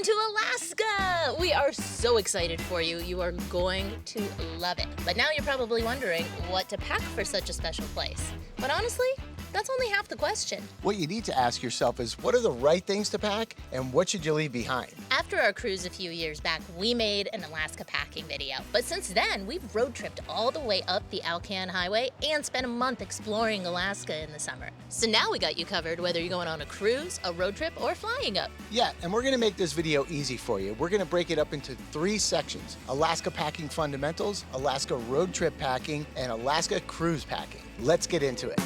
to Alaska! We are so excited for you. You are going to love it. But now you're probably wondering what to pack for such a special place. But honestly, that's only half the question. What you need to ask yourself is, what are the right things to pack and what should you leave behind? After our cruise a few years back, we made an Alaska packing video. But since then, we've road tripped all the way up the Alcan Highway and spent a month exploring Alaska in the summer. So now we got you covered whether you're going on a cruise, a road trip, or flying up. Yeah, and we're gonna make this video easy for you. We're gonna break it up into 3 sections: Alaska packing fundamentals, Alaska road trip packing, and Alaska cruise packing. Let's get into it.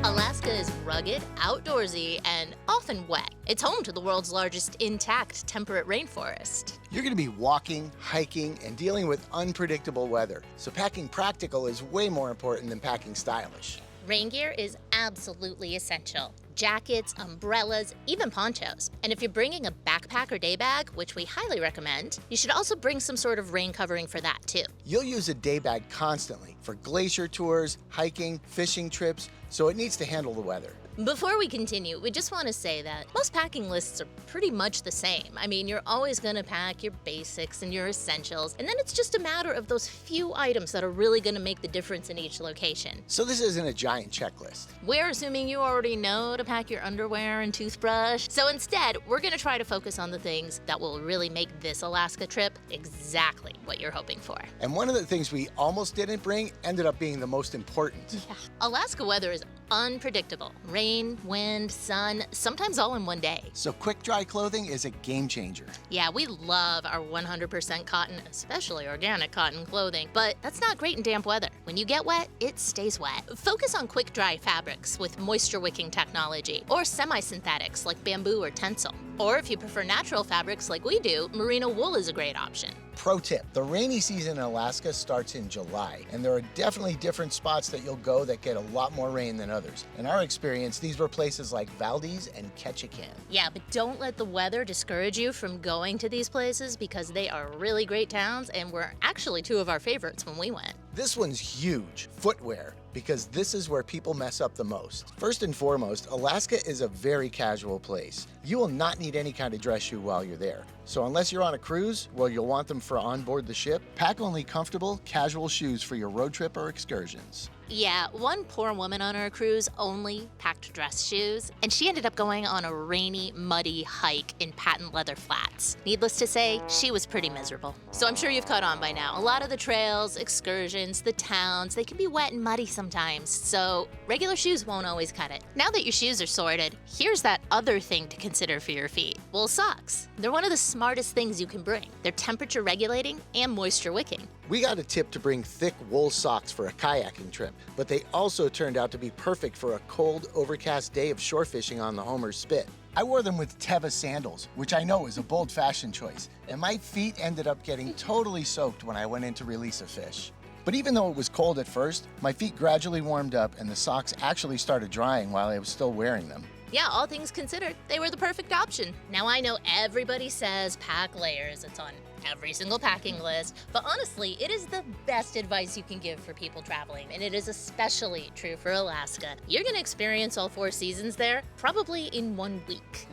Alaska is rugged, outdoorsy, and often wet. It's home to the world's largest intact temperate rainforest. You're gonna be walking, hiking, and dealing with unpredictable weather. So packing practical is way more important than packing stylish. Rain gear is absolutely essential. Jackets, umbrellas, even ponchos. And if you're bringing a backpack or day bag, which we highly recommend, you should also bring some sort of rain covering for that too. You'll use a day bag constantly for glacier tours, hiking, fishing trips, so it needs to handle the weather. Before we continue, we just want to say that most packing lists are pretty much the same. I mean, you're always going to pack your basics and your essentials, and then it's just a matter of those few items that are really going to make the difference in each location. So this isn't a giant checklist. We're assuming you already know to pack your underwear and toothbrush. So instead, we're going to try to focus on the things that will really make this Alaska trip exactly what you're hoping for. And one of the things we almost didn't bring ended up being the most important. Yeah. Alaska weather is unpredictable. Rain, wind, sun, sometimes all in one day. So quick dry clothing is a game changer. Yeah, we love our 100% cotton, especially organic cotton clothing, but that's not great in damp weather. When you get wet, it stays wet. Focus on quick dry fabrics with moisture wicking technology, or semi-synthetics like bamboo or tencel. Or if you prefer natural fabrics like we do, merino wool is a great option. Pro tip, the rainy season in Alaska starts in July, and there are definitely different spots that you'll go that get a lot more rain than others. In our experience, these were places like Valdez and Ketchikan. Yeah, but don't let the weather discourage you from going to these places because they are really great towns and were actually 2 of our favorites when we went. This one's huge, footwear, because this is where people mess up the most. First and foremost, Alaska is a very casual place. You will not need any kind of dress shoe while you're there. So unless you're on a cruise, well, you'll want them for on board the ship. Pack only comfortable, casual shoes for your road trip or excursions. Yeah, one poor woman on our cruise only packed dress shoes, and she ended up going on a rainy, muddy hike in patent leather flats. Needless to say, she was pretty miserable. So I'm sure you've caught on by now. A lot of the trails, excursions, the towns, they can be wet and muddy sometimes, so regular shoes won't always cut it. Now that your shoes are sorted, here's that other thing to consider for your feet. Wool socks. They're one of the smartest things you can bring. They're temperature regulating and moisture wicking. We got a tip to bring thick wool socks for a kayaking trip, but they also turned out to be perfect for a cold, overcast day of shore fishing on the Homer's Spit. I wore them with Teva sandals, which I know is a bold fashion choice, and my feet ended up getting totally soaked when I went in to release a fish. But even though it was cold at first, my feet gradually warmed up and the socks actually started drying while I was still wearing them. Yeah, all things considered, they were the perfect option. Now I know everybody says pack layers, it's on every single packing list, but honestly, it is the best advice you can give for people traveling, and it is especially true for Alaska. You're gonna experience all 4 seasons there, probably in 1 week.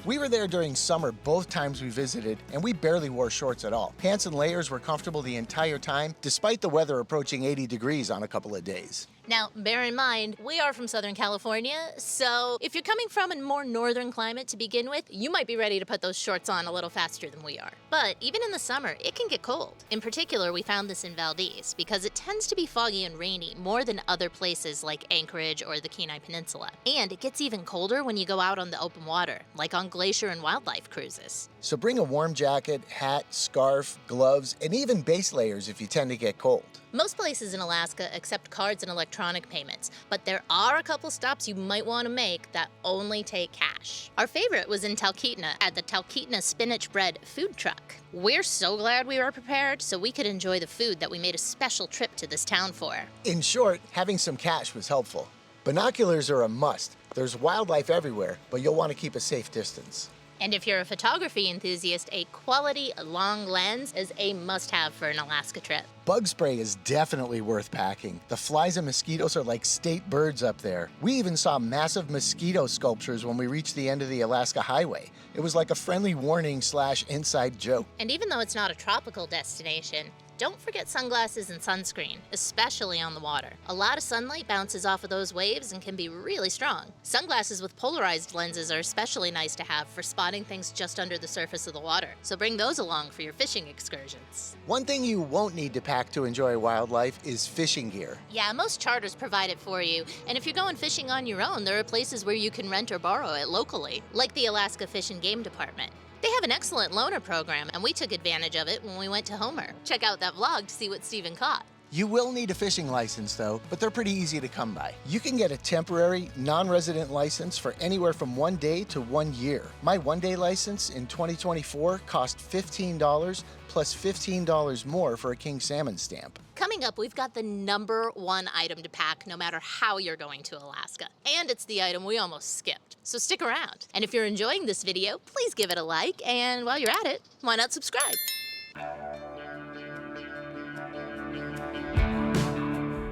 We were there during summer both times we visited, and we barely wore shorts at all. Pants and layers were comfortable the entire time, despite the weather approaching 80 degrees on a couple of days. Now, bear in mind, we are from Southern California, so if you're coming from a more northern climate to begin with, you might be ready to put those shorts on a little faster than we are. But even in the summer, it can get cold. In particular, we found this in Valdez because it tends to be foggy and rainy more than other places like Anchorage or the Kenai Peninsula. And it gets even colder when you go out on the open water, like on glacier and wildlife cruises. So bring a warm jacket, hat, scarf, gloves, and even base layers if you tend to get cold. Most places in Alaska accept cards and electronic payments, but there are a couple stops you might want to make that only take cash. Our favorite was in Talkeetna at the Talkeetna Spinach Bread food truck. We're so glad we were prepared so we could enjoy the food that we made a special trip to this town for. In short, having some cash was helpful. Binoculars are a must. There's wildlife everywhere, but you'll want to keep a safe distance. And if you're a photography enthusiast, a quality long lens is a must-have for an Alaska trip. Bug spray is definitely worth packing. The flies and mosquitoes are like state birds up there. We even saw massive mosquito sculptures when we reached the end of the Alaska Highway. It was like a friendly warning / inside joke. And even though it's not a tropical destination, don't forget sunglasses and sunscreen, especially on the water. A lot of sunlight bounces off of those waves and can be really strong. Sunglasses with polarized lenses are especially nice to have for spotting things just under the surface of the water, so bring those along for your fishing excursions. One thing you won't need to pack to enjoy wildlife is fishing gear. Yeah, most charters provide it for you, and if you're going fishing on your own, there are places where you can rent or borrow it locally, like the Alaska Fish and Game Department. They have an excellent loaner program, and we took advantage of it when we went to Homer. Check out that vlog to see what Stephen caught. You will need a fishing license though, but they're pretty easy to come by. You can get a temporary, non-resident license for anywhere from 1 day to 1 year. My 1-day license in 2024 cost $15 plus $15 more for a king salmon stamp. Coming up, we've got the #1 item to pack no matter how you're going to Alaska. And it's the item we almost skipped, so stick around. And if you're enjoying this video, please give it a like, and while you're at it, why not subscribe?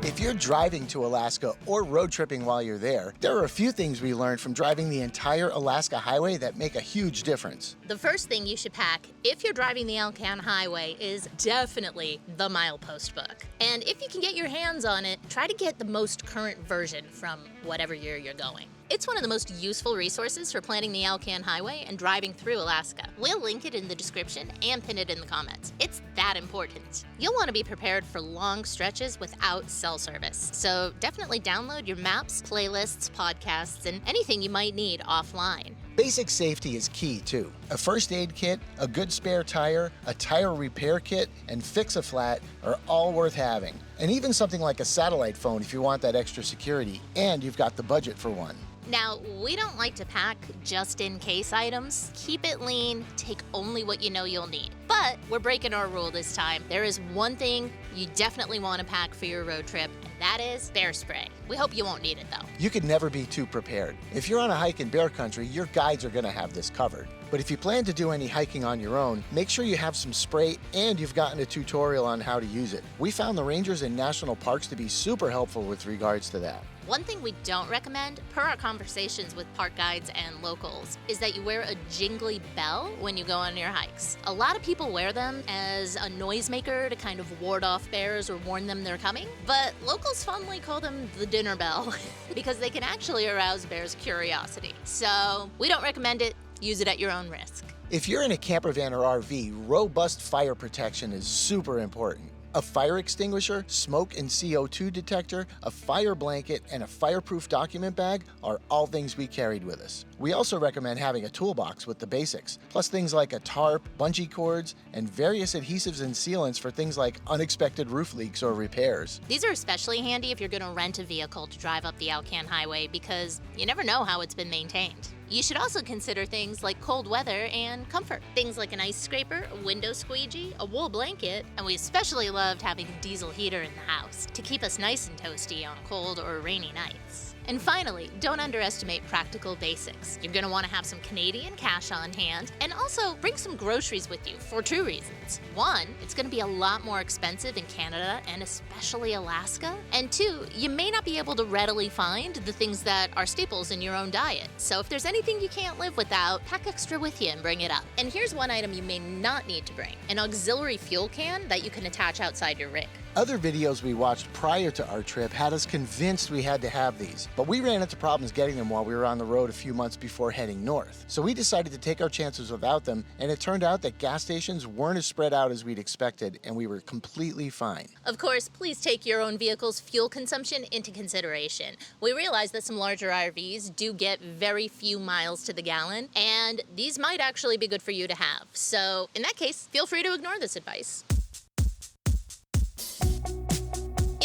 If you're driving to Alaska or road tripping while you're there, there are a few things we learned from driving the entire Alaska Highway that make a huge difference. The first thing you should pack if you're driving the Alcan Highway is definitely the milepost book. And if you can get your hands on it, try to get the most current version from whatever year you're going. It's one of the most useful resources for planning the Alcan Highway and driving through Alaska. We'll link it in the description and pin it in the comments. It's that important. You'll want to be prepared for long stretches without cell service. So definitely download your maps, playlists, podcasts, and anything you might need offline. Basic safety is key too. A first aid kit, a good spare tire, a tire repair kit, and Fix-A-Flat are all worth having. And even something like a satellite phone if you want that extra security, and you've got the budget for one. Now, we don't like to pack just-in-case items. Keep it lean, take only what you know you'll need. But we're breaking our rule this time. There is one thing you definitely want to pack for your road trip, and that is bear spray. We hope you won't need it, though. You can never be too prepared. If you're on a hike in bear country, your guides are going to have this covered. But if you plan to do any hiking on your own, make sure you have some spray and you've gotten a tutorial on how to use it. We found the rangers in national parks to be super helpful with regards to that. One thing we don't recommend, per our conversations with park guides and locals, is that you wear a jingly bell when you go on your hikes. A lot of people wear them as a noisemaker to kind of ward off bears or warn them they're coming, but locals fondly call them the dinner bell because they can actually arouse bears' curiosity. So we don't recommend it. Use it at your own risk. If you're in a camper van or RV, robust fire protection is super important. A fire extinguisher, smoke and CO2 detector, a fire blanket, and a fireproof document bag are all things we carried with us. We also recommend having a toolbox with the basics, plus things like a tarp, bungee cords, and various adhesives and sealants for things like unexpected roof leaks or repairs. These are especially handy if you're going to rent a vehicle to drive up the Alcan Highway because you never know how it's been maintained. You should also consider things like cold weather and comfort. Things like an ice scraper, a window squeegee, a wool blanket, and we especially loved having a diesel heater in the house to keep us nice and toasty on cold or rainy nights. And finally, don't underestimate practical basics. You're going to want to have some Canadian cash on hand and also bring some groceries with you for 2 reasons. 1, it's going to be a lot more expensive in Canada and especially Alaska. And 2, you may not be able to readily find the things that are staples in your own diet. So if there's anything you can't live without, pack extra with you and bring it up. And here's one item you may not need to bring: an auxiliary fuel can that you can attach outside your rig. Other videos we watched prior to our trip had us convinced we had to have these, but we ran into problems getting them while we were on the road a few months before heading north. So we decided to take our chances without them, and it turned out that gas stations weren't as spread out as we'd expected, and we were completely fine. Of course, please take your own vehicle's fuel consumption into consideration. We realize that some larger RVs do get very few miles to the gallon, and these might actually be good for you to have. So in that case, feel free to ignore this advice.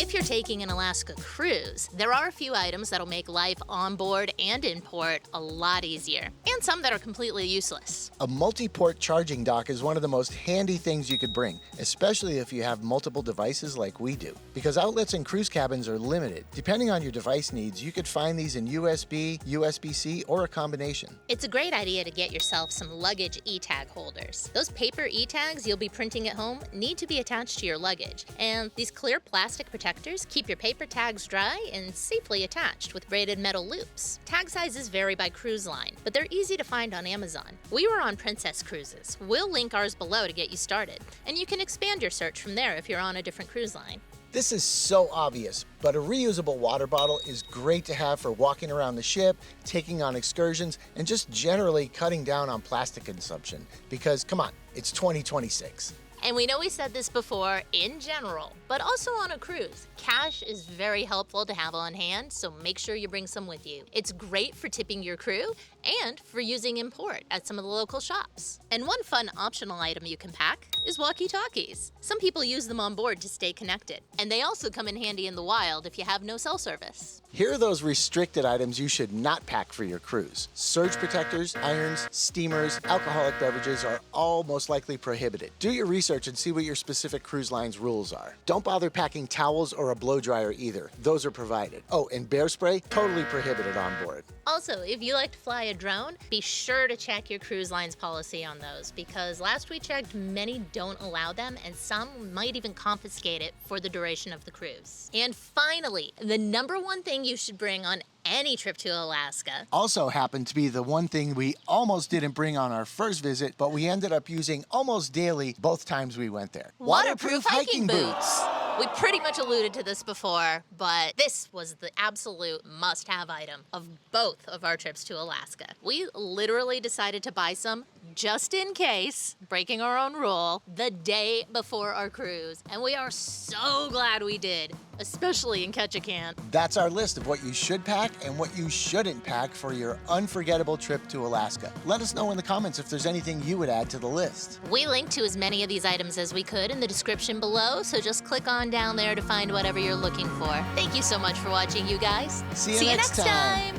If you're taking an Alaska cruise, there are a few items that'll make life on board and in port a lot easier, and and some that are completely useless. A multi-port charging dock is one of the most handy things you could bring, especially if you have multiple devices like we do, because outlets in cruise cabins are limited. Depending on your device needs, you could find these in USB, USB-C, or a combination. It's a great idea to get yourself some luggage e-tag holders. Those paper e-tags you'll be printing at home need to be attached to your luggage, and these clear plastic protectors keep your paper tags dry and safely attached with braided metal loops. Tag sizes vary by cruise line, but they're easy to find on Amazon. We were on Princess Cruises. We'll link ours below to get you started, and you can expand your search from there if you're on a different cruise line. This is so obvious, but a reusable water bottle is great to have for walking around the ship, taking on excursions, and just generally cutting down on plastic consumption. Because, come on, it's 2026. And we know we said this before in general, but also on a cruise. Cash is very helpful to have on hand, so make sure you bring some with you. It's great for tipping your crew and for using import at some of the local shops. And one fun optional item you can pack is walkie-talkies. Some people use them on board to stay connected, and they also come in handy in the wild if you have no cell service. Here are those restricted items you should not pack for your cruise. Surge protectors, irons, steamers, alcoholic beverages are all most likely prohibited. Do your research and see what your specific cruise line's rules are. Don't bother packing towels or a blow dryer either. Those are provided. Oh, and bear spray, totally prohibited on board. Also, if you like to fly a drone, be sure to check your cruise line's policy on those, because last we checked, many don't allow them, and some might even confiscate it for the duration of the cruise. And finally, the number one thing you should bring on any trip to Alaska Also happened to be the one thing we almost didn't bring on our first visit, but we ended up using almost daily both times we went there. waterproof hiking boots. We pretty much alluded to this before, but this was the absolute must-have item of both of our trips to Alaska. We literally decided to buy some just in case, breaking our own rule, the day before our cruise. And we are so glad we did, especially in Ketchikan. That's our list of what you should pack and what you shouldn't pack for your unforgettable trip to Alaska. Let us know in the comments if there's anything you would add to the list. We linked to as many of these items as we could in the description below, so just click on down there to find whatever you're looking for. Thank you so much for watching, you guys. See you next time.